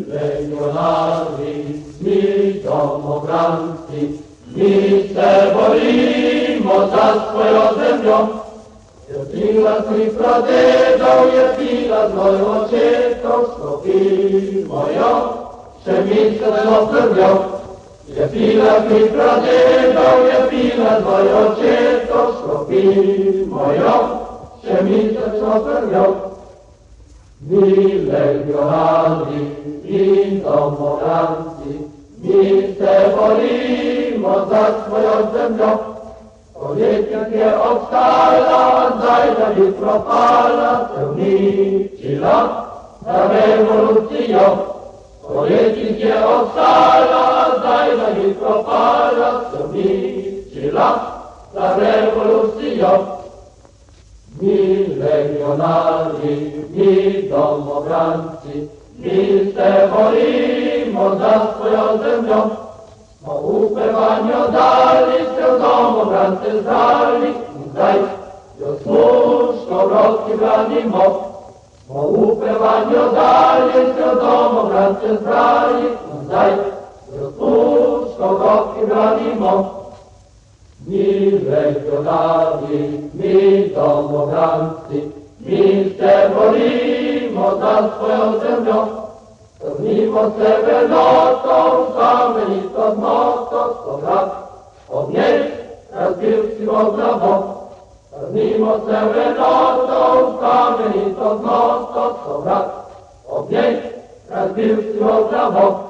Legionari, mi domobranci, mi se borimo za svojo zemljo. Je bila tri pradedov, je bila tvoj očetov, stopimo jo, še mi se so krvjo. Je bila tri pradedov, je bila tvoj očetov, stopimo jo, še mi se so krvjo. Mi legionari in domobranci, mi se borimo za svojo zemljo. Politik je obstala, zdaj da bi propala, se uničila za revolucijo. Politik je obstala, zdaj da bi propala, se uničila za revolucijo. Mi legionari, mi domobranci, mi se borimo za svojo zemljo. Smo upevanju dali se v domobrance zdali, in zdaj jo slušno v roki branimo. Smo upevanju dali se v domobrance zdali, in zdaj jo slušno v roki branimo. Mi legionari, mi domobranci, mi se borimo za svojo zemljo. Trnimo se venoto, znamenito zmoto, sovrat od njej razbil si oglavo. Trnimo se venoto, znamenito zmoto, sovrat od njej razbil si oglavo.